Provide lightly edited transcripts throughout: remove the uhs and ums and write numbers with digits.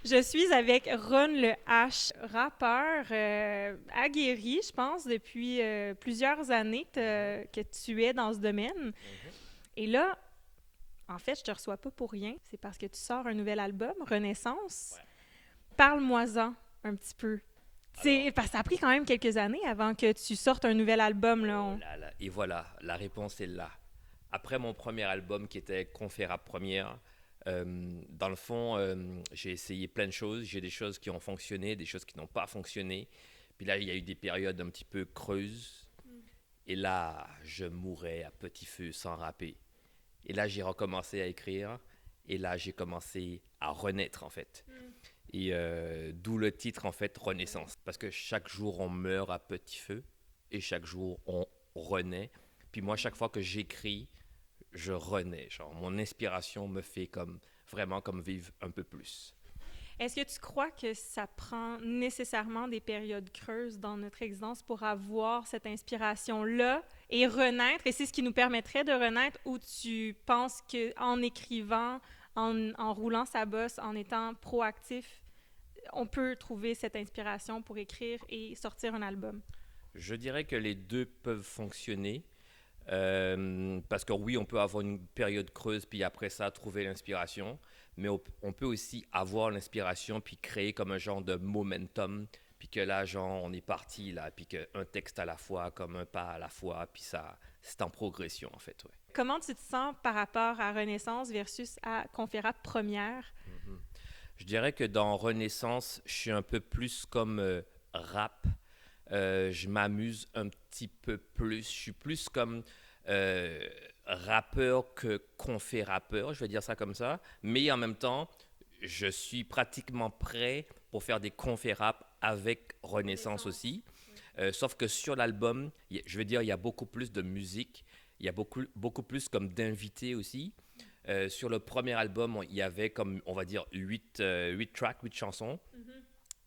Je suis avec Ron Le H, rappeur aguerri, je pense, depuis plusieurs années Mhm, que tu es dans ce domaine. mhm. Et là, en fait, je te reçois pas pour rien. C'est parce que tu sors un nouvel album, Renaissance. Ouais. Parle-moi-en un petit peu. Alors, Parce que ça a pris quand même quelques années avant que tu sortes un nouvel album. Là. oh là là. Et voilà, la réponse est là. Après mon premier album qui était Conféra Première, dans le fond, j'ai essayé plein de choses. J'ai des choses qui ont fonctionné, des choses qui n'ont pas fonctionné. Puis là, il y a eu des périodes un petit peu creuses. Et là, je mourais à petit feu sans rapper. Et là, j'ai recommencé à écrire. Et là, j'ai commencé à renaître, en fait. Et d'où le titre, en fait, Renaissance. Parce que chaque jour, on meurt à petit feu. Et chaque jour, on renaît. Puis moi, chaque fois que j'écris, je renais. Genre, mon inspiration me fait comme vraiment comme vivre un peu plus. Est-ce que tu crois que ça prend nécessairement des périodes creuses dans notre existence pour avoir cette inspiration-là et renaître? Et c'est ce qui nous permettrait de renaître ou tu penses qu'en écrivant, en roulant sa bosse, en étant proactif, on peut trouver cette inspiration pour écrire et sortir un album? Je dirais que les deux peuvent fonctionner. Parce que oui, on peut avoir une période creuse, puis après ça, trouver l'inspiration. Mais on peut aussi avoir l'inspiration, puis créer comme un genre de momentum, puis que là, genre, on est parti, là, puis qu'un texte à la fois, comme un pas à la fois, puis ça, c'est en progression, en fait, ouais. Comment tu te sens par rapport à Renaissance versus à Conféra Première? Mhm. Je dirais que dans Renaissance, je suis un peu plus comme rap. Je m'amuse un petit peu plus. Je suis plus comme euh, rappeur que confé rappeur, je vais dire ça comme ça. Mais en même temps, je suis pratiquement prêt pour faire des confé rap avec Renaissance Renaissance. aussi. Sauf que sur l'album, je veux dire, il y a beaucoup plus de musique. Il y a beaucoup plus comme d'invités aussi. Sur le premier album, il y avait comme, on va dire, 8 tracks, 8 chansons. Mhm.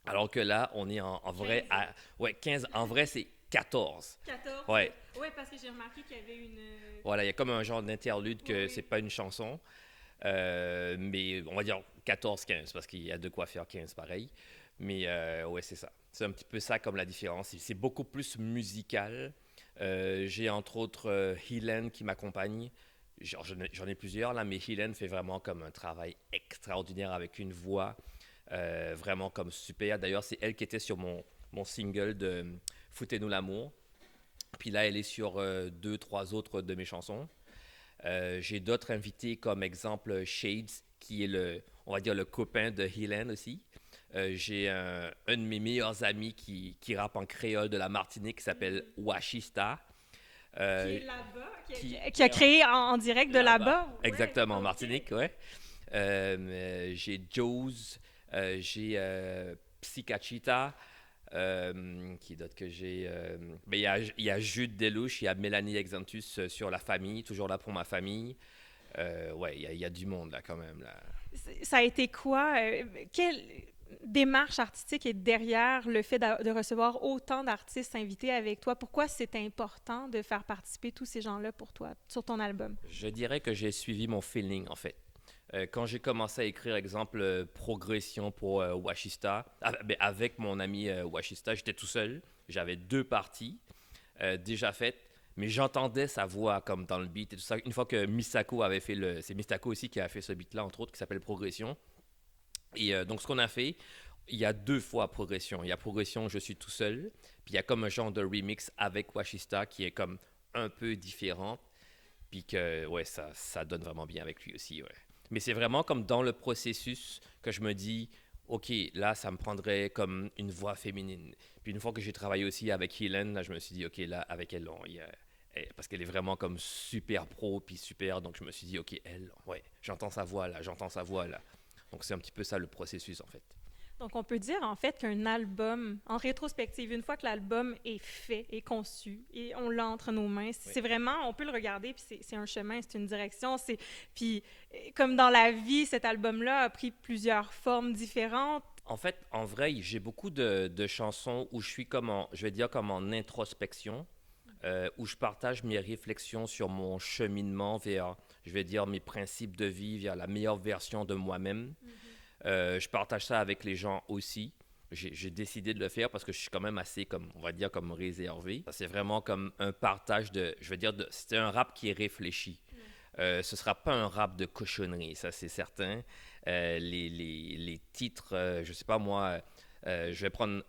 Alors que là, on est en vrai 15. à ouais, 15. En vrai, c'est 14. 14. Ouais, Oui, parce que j'ai remarqué qu'il y avait une. voilà, il y a comme un genre d'interlude Oui, que c'est oui. pas une chanson. Mais on va dire 14-15 parce qu'il y a de quoi faire 15 pareil. Mais ouais, c'est ça. C'est un petit peu ça comme la différence. C'est beaucoup plus musical. J'ai entre autres Helen qui m'accompagne. J'en ai plusieurs là, mais Helen fait vraiment comme un travail extraordinaire avec une voix vraiment comme super. D'ailleurs, c'est elle qui était sur mon single de Foutez-nous l'amour. Puis là, elle est sur deux, trois autres de mes chansons. J'ai d'autres invités comme exemple Shades, qui est on va dire le copain de Helen aussi. J'ai un de mes meilleurs amis qui rappe en créole de la Martinique qui s'appelle Mhm. Washista. Qui Euh, est là-bas, qui qui a est créé en direct de là-bas. là-bas. Ouais, Exactement, ok. Martinique, ouais. J'ai Joe's, j'ai Psychachita, qui d'autre que j'ai mais il y a Jude Delouche, il y a Mélanie Exantus sur la famille, toujours là pour ma famille. Ouais, il y a du monde là quand même. Là. Ça a été quoi? Quelle démarche artistique est derrière le fait de recevoir autant d'artistes invités avec toi? Pourquoi c'est important de faire participer tous ces gens-là pour toi, sur ton album? Je dirais que j'ai suivi mon feeling en fait. Quand j'ai commencé à écrire, exemple, Progression pour Washista, ben, avec mon ami Washista, j'étais tout seul. J'avais deux parties déjà faites, mais j'entendais sa voix comme dans le beat et tout ça. Une fois que Misako avait fait c'est Misako aussi qui a fait ce beat-là, entre autres, qui s'appelle Progression. Et donc, ce qu'on a fait, il y a deux fois Progression. Il y a Progression, je suis tout seul, puis il y a comme un genre de remix avec Washista qui est comme un peu différent, puis que, ouais, ça donne vraiment bien avec lui aussi, ouais. Mais c'est vraiment comme dans le processus que je me dis, ok, là, ça me prendrait comme une voix féminine. Puis une fois que j'ai travaillé aussi avec Hélène, là, je me suis dit, ok, là, avec elle, parce qu'elle est vraiment comme super pro, puis super, donc je me suis dit, ok, elle, ouais, j'entends sa voix là, j'entends sa voix là. Donc c'est un petit peu ça le processus en fait. Donc, on peut dire en fait qu'un album, en rétrospective, une fois que l'album est fait, est conçu et on l'a entre nos mains, Oui. c'est vraiment, on peut le regarder, puis c'est un chemin, c'est une direction. Puis, comme dans la vie, cet album-là a pris plusieurs formes différentes. En fait, en vrai, j'ai beaucoup de chansons où je suis comme je vais dire comme en introspection, où je partage mes réflexions sur mon cheminement vers, je vais dire, mes principes de vie, vers la meilleure version de moi-même. Je partage ça avec les gens aussi. J'ai décidé de le faire parce que je suis quand même assez, comme, on va dire, comme réservé. Ça, c'est vraiment comme un partage de, je veux dire, c'est un rap qui est réfléchi. Ce sera pas un rap de cochonnerie, ça c'est certain. Les titres, je sais pas moi, je vais prendre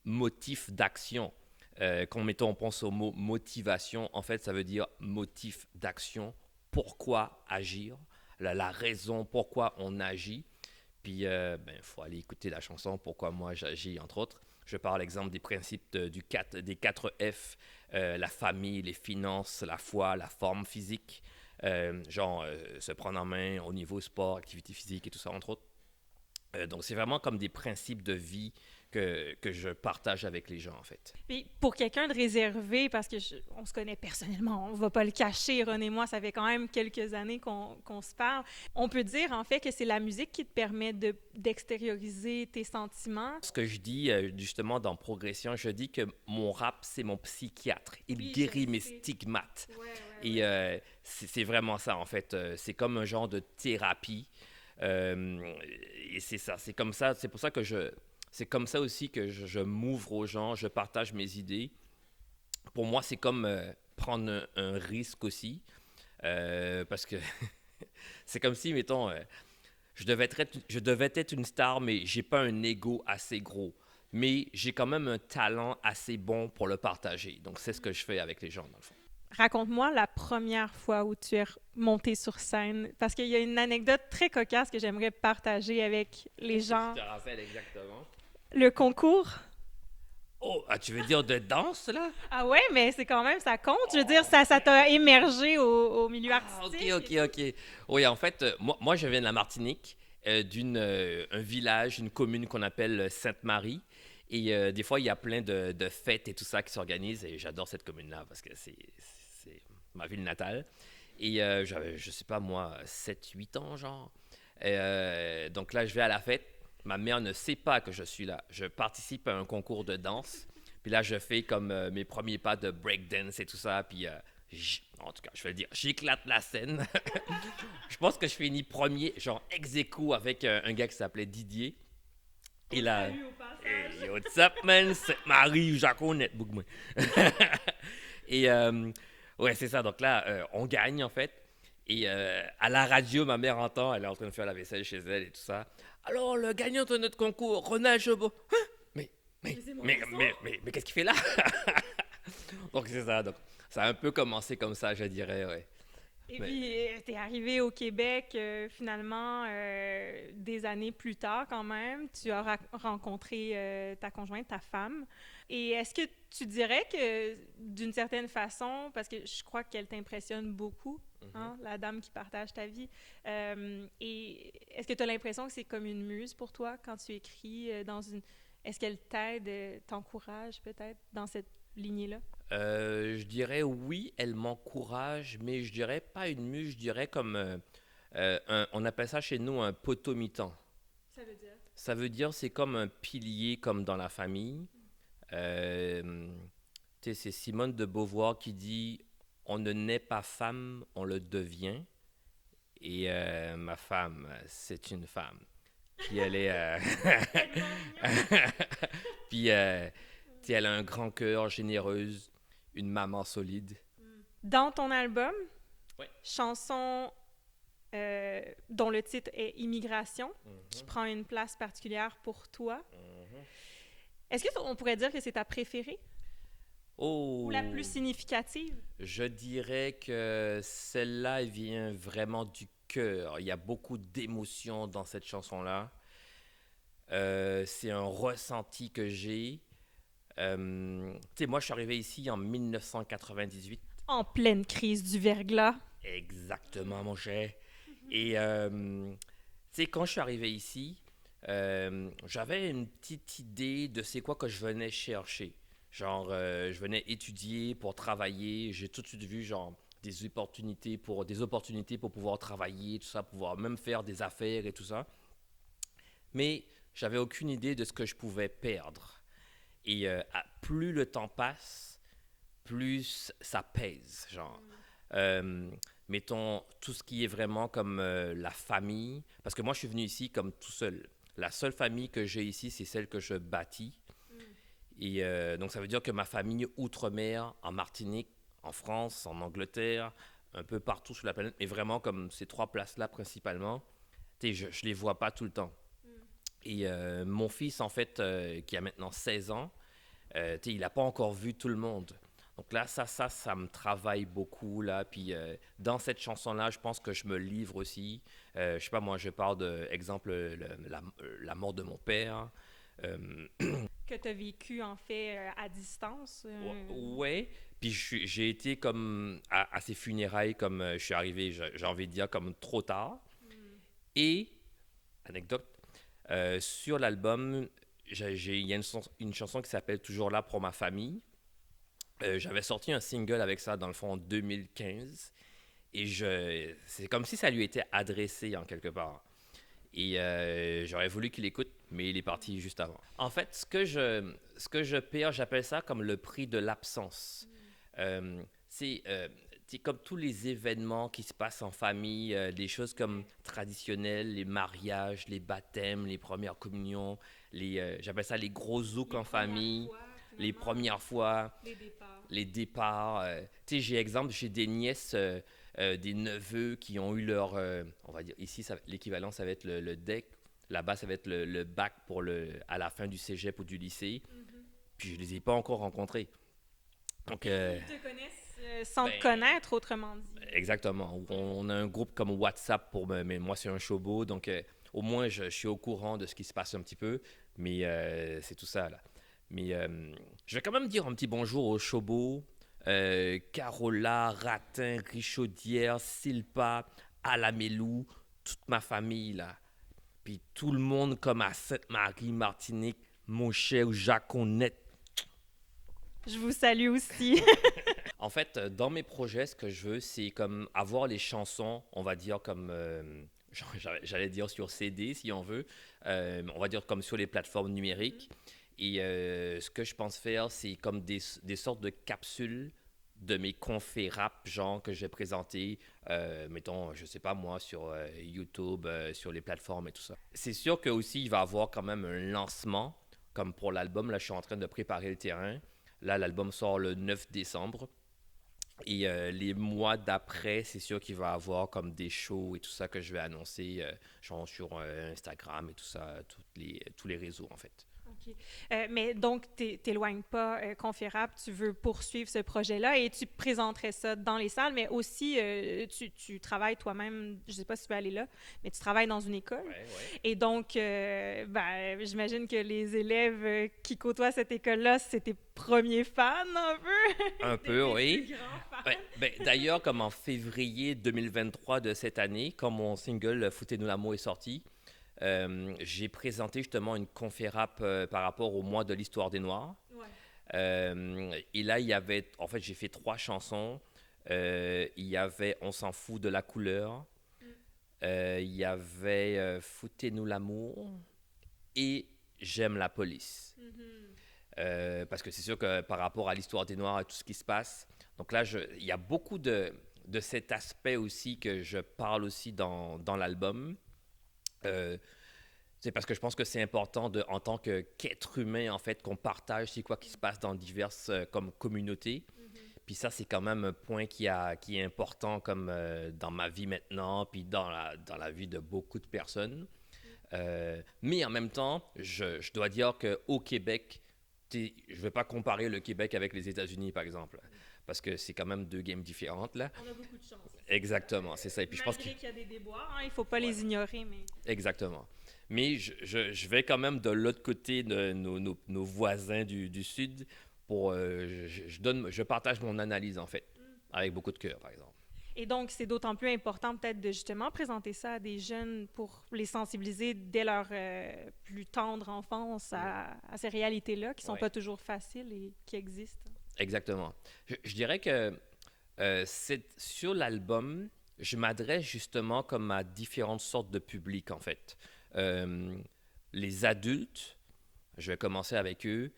motif d'action. Quand mettons, on pense au mot motivation, en fait, ça veut dire motif d'action. Pourquoi agir? La raison pourquoi on agit. Puis, faut aller écouter la chanson Pourquoi moi j'agis, entre autres. Je parle, exemple, des principes des 4 F, la famille, les finances, la foi, la forme physique, se prendre en main au niveau sport, activité physique et tout ça, entre autres. Donc, c'est vraiment comme des principes de vie que je partage avec les gens, en fait. Puis pour quelqu'un de réservé, parce que on se connaît personnellement, on va pas le cacher, Ron et moi, ça fait quand même quelques années qu'on se parle. On peut dire en fait que c'est la musique qui te permet d'extérioriser tes sentiments. Ce que je dis justement dans Progression, je dis que mon rap, c'est mon psychiatre. Il Oui, guérit mes stigmates. Et c'est vraiment ça, en fait. C'est comme un genre de thérapie. Et c'est ça, c'est comme ça, c'est pour ça que c'est comme ça aussi que je m'ouvre aux gens, je partage mes idées. Pour moi, c'est comme prendre un risque aussi, parce que c'est comme si, mettons, je devais être une star, mais j'ai pas un ego assez gros. Mais j'ai quand même un talent assez bon pour le partager. Donc, c'est ce que je fais avec les gens, dans le fond. Raconte-moi la première fois où tu es monté sur scène, parce qu'il y a une anecdote très cocasse que j'aimerais partager avec les gens. Je te rappelle exactement. Le concours. Oh, tu veux dire de danse, là? Ah ouais, mais c'est quand même, ça compte. Je veux dire, ça t'a émergé au milieu artistique. OK. Oui, en fait, moi, je viens de la Martinique, un village, une commune qu'on appelle Sainte-Marie. Et des fois, il y a plein de fêtes et tout ça qui s'organisent. Et j'adore cette commune-là parce que c'est ma ville natale. Et j'avais, je sais pas moi, 7, 8 ans, genre. Donc là, je vais à la fête. Ma mère ne sait pas que je suis là. Je participe à un concours de danse. Puis là, je fais comme mes premiers pas de breakdance et tout ça. Puis, en tout cas, je vais le dire, j'éclate la scène. Je pense que je finis premier, genre ex-aequo avec un gars qui s'appelait Didier. Et là, hey, what's up, man? C'est Marie, je la connais, beaucoup moins. Et ouais, c'est ça. Donc là, on gagne, en fait. Et à la radio, ma mère entend, elle est en train de faire la vaisselle chez elle et tout ça. Alors, le gagnant de notre concours, Ronald Chabot. Hein? Mais qu'est-ce qu'il fait là? Donc, c'est ça. Donc, ça a un peu commencé comme ça, je dirais, ouais. Et puis, tu es arrivé au Québec, finalement, des années plus tard quand même. Tu as rencontré ta conjointe, ta femme. Et est-ce que tu dirais que, d'une certaine façon, parce que je crois qu'elle t'impressionne beaucoup, hein, la dame qui partage ta vie, et est-ce que tu as l'impression que c'est comme une muse pour toi quand tu écris dans une... Est-ce qu'elle t'aide, t'encourage peut-être dans cette lignée-là? Je dirais oui, elle m'encourage, mais je dirais pas une muse, je dirais comme on appelle ça chez nous un potomitan. Ça veut dire? Ça veut dire c'est comme un pilier comme dans la famille. C'est Simone de Beauvoir qui dit on ne naît pas femme, on le devient. Et ma femme, c'est une femme. Puis elle est. Puis elle a un grand cœur, généreuse, une maman solide. Dans ton album, Ouais. chanson dont le titre est Immigration, qui prend une place particulière pour toi. Est-ce qu'on pourrait dire que c'est ta préférée Oh, ou la plus significative? je dirais que celle-là elle vient vraiment du cœur. Il y a beaucoup d'émotions dans cette chanson-là. C'est un ressenti que j'ai. Moi, je suis arrivé ici en 1998. En pleine crise du verglas. Exactement, mon cher. Et, quand je suis arrivé ici, j'avais une petite idée de c'est quoi que je venais chercher. Genre, je venais étudier pour travailler. J'ai tout de suite vu, genre, des opportunités pour pouvoir travailler, tout ça, pouvoir même faire des affaires et tout ça. Mais j'avais aucune idée de ce que je pouvais perdre. Et plus le temps passe, plus ça pèse, genre. Mettons, tout ce qui est vraiment comme la famille. Parce que moi, je suis venu ici comme tout seul. la seule famille que j'ai ici, c'est celle que je bâtis. Et donc, ça veut dire que ma famille outre-mer, en Martinique, en France, en Angleterre, un peu partout sur la planète, mais vraiment comme ces 3 places-là principalement, je ne les vois pas tout le temps. Et mon fils, en fait, qui a maintenant 16 ans, il n'a pas encore vu tout le monde. Donc là, ça me travaille beaucoup, là. Puis dans cette chanson-là, je pense que je me livre aussi. Je sais pas, moi, je parle de, exemple, la mort de mon père. Euh, Que tu as vécu, en fait, à distance. ouais. Puis j'ai été comme à ces funérailles, comme je suis arrivé, j'ai envie de dire, comme trop tard. Et, anecdote, sur l'album, il y a une chanson qui s'appelle Toujours là pour ma famille. J'avais sorti un single avec ça, dans le fond, en 2015. Et c'est comme si ça lui était adressé en quelque part. Et j'aurais voulu qu'il écoute, mais il est parti juste avant. En fait, ce que je perds, j'appelle ça comme le prix de l'absence. C'est comme tous les événements qui se passent en famille, des choses comme traditionnelles, les mariages, les baptêmes, les premières communions, j'appelle ça les gros zouks en famille, les premières fois, Les départs. les départs. J'ai des nièces, des neveux qui ont eu leur, on va dire, ici, l'équivalent, ça va être le DEC. Là-bas, ça va être le bac à la fin du cégep ou du lycée. Puis je les ai pas encore rencontrés. Donc, Ils te connaissent sans te ben, connaître, autrement dit. exactement. On a un groupe comme WhatsApp mais moi, c'est un showbo. Donc, au moins, je suis au courant de ce qui se passe un petit peu. Mais c'est tout ça, là. Mais je vais quand même dire un petit bonjour aux showbo. Carola, Ratin, Richaudière, Silpa, Alamélou, toute ma famille, là. Puis tout le monde comme à Sainte-Marie, Martinique, mon cher Jaconnette. Je vous salue aussi. En fait, dans mes projets, ce que je veux, c'est comme avoir les chansons, on va dire comme, j'allais dire sur CD si on veut, on va dire comme sur les plateformes numériques. Et ce que je pense faire, c'est comme des sortes de capsules de mes conféraps, genre que j'ai présenté, mettons, je sais pas moi, sur YouTube, sur les plateformes et tout ça. C'est sûr que aussi il va y avoir quand même un lancement, comme pour l'album. Là, je suis en train de préparer le terrain. Là, l'album sort le 9 décembre. Et les mois d'après, c'est sûr qu'il va y avoir comme des shows et tout ça que je vais annoncer, genre sur Instagram et tout ça, tous les réseaux en fait. OK. Mais donc, tu t'éloignes pas Conférable, tu veux poursuivre ce projet-là et tu présenterais ça dans les salles, mais aussi, tu travailles toi-même, je sais pas si tu peux aller là, mais tu travailles dans une école. Ouais, ouais. Et donc, ben, j'imagine que les élèves qui côtoient cette école-là, c'est tes premiers fans, un peu? Un Tes peu, oui. plus grands fans? Ouais, ben, d'ailleurs, comme en février 2023 de cette année, quand mon single Foutez-nous l'amour est sorti, j'ai présenté justement une conférap par rapport au mois de l'histoire des Noirs. Ouais. Et là, en fait, j'ai fait 3 chansons. Il y avait On s'en fout de la couleur. Il y avait Foutez-nous l'amour et J'aime la police. Parce que c'est sûr que par rapport à l'histoire des Noirs et tout ce qui se passe, donc là, il y a beaucoup de cet aspect aussi que je parle aussi dans l'album. Euh, c'est parce que je pense que c'est important en tant qu'être humain, en fait, qu'on partage c'est quoi qui se passe dans diverses comme communautés. Puis ça, c'est quand même un point qui est important comme dans ma vie maintenant, puis dans la vie de beaucoup de personnes. Mais en même temps, je dois dire qu'au Québec, je ne vais pas comparer le Québec avec les États-Unis, par exemple, parce que c'est quand même 2 games différentes, là. On a beaucoup de chance. Exactement, c'est ça. Et puis je pense Malgré qu'il y a des déboires, hein, il ne faut pas les ignorer, mais... exactement. Mais je vais quand même de l'autre côté de nos voisins du Sud pour... je partage mon analyse, en fait, avec beaucoup de cœur, par exemple. Et donc, c'est d'autant plus important peut-être de justement présenter ça à des jeunes pour les sensibiliser dès leur plus tendre enfance à ces réalités-là qui ne sont Ouais. pas toujours faciles et qui existent. Exactement. Je dirais que sur l'album, je m'adresse justement comme à différentes sortes de publics, en fait. Euh, les adultes, je vais commencer avec eux.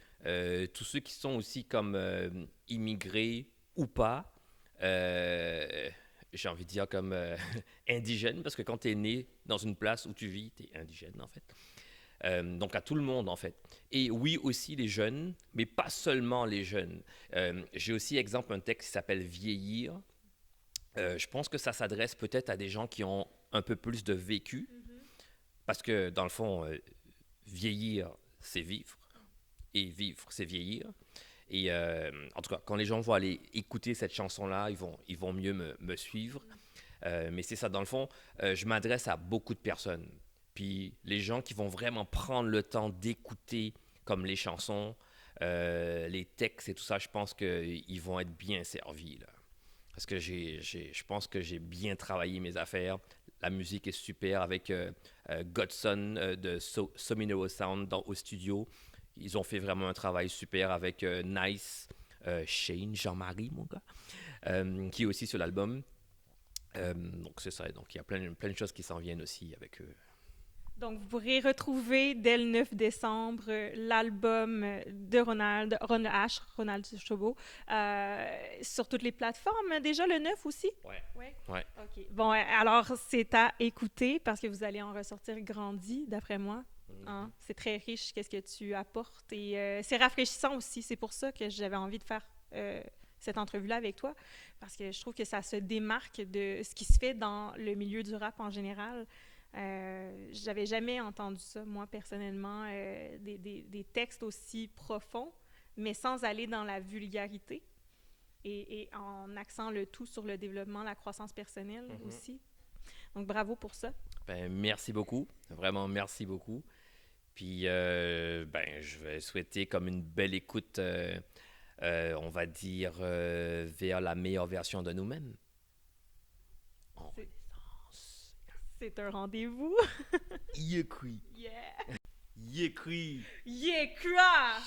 Tous ceux qui sont aussi comme immigrés ou pas. J'ai envie de dire comme indigènes, parce que quand tu es né dans une place où tu vis, tu es indigène, en fait. Donc à tout le monde en fait. Et oui aussi les jeunes, mais pas seulement les jeunes. J'ai aussi exemple un texte qui s'appelle Vieillir. Je pense que ça s'adresse peut-être à des gens qui ont un peu plus de vécu, parce que dans le fond, vieillir, c'est vivre, et vivre, c'est vieillir. Et en tout cas, quand les gens vont aller écouter cette chanson-là, ils vont mieux me suivre. Mais c'est ça, dans le fond, je m'adresse à beaucoup de personnes. Puis les gens qui vont vraiment prendre le temps d'écouter comme les chansons, les textes et tout ça, je pense qu'ils vont être bien servis, là. Parce que je pense que j'ai bien travaillé mes affaires. La musique est super avec Godson de Somino Sound au studio. Ils ont fait vraiment un travail super avec Nice, Shane, Jean-Marie, mon gars, qui est aussi sur l'album. Donc c'est ça. Donc il y a plein de choses qui s'en viennent aussi avec eux. Donc, vous pourrez retrouver dès le 9 décembre l'album de Ronald Chabot, sur toutes les plateformes. Déjà le 9 aussi? Ouais. Ouais. Ouais. OK. Bon, alors c'est à écouter parce que vous allez en ressortir grandi, d'après moi. Hein? C'est très riche, qu'est-ce que tu apportes. Et c'est rafraîchissant aussi. C'est pour ça que j'avais envie de faire cette entrevue-là avec toi, parce que je trouve que ça se démarque de ce qui se fait dans le milieu du rap en général. J'avais jamais entendu ça, moi, personnellement, des textes aussi profonds, mais sans aller dans la vulgarité et en axant le tout sur le développement, la croissance personnelle aussi. Donc, bravo pour ça. Ben, merci beaucoup. Vraiment, merci beaucoup. Puis, je vais souhaiter comme une belle écoute, on va dire, vers la meilleure version de nous-mêmes. En renaissance. C'est un rendez-vous. Yécri. Yeah! Yécri. Yeah, cra!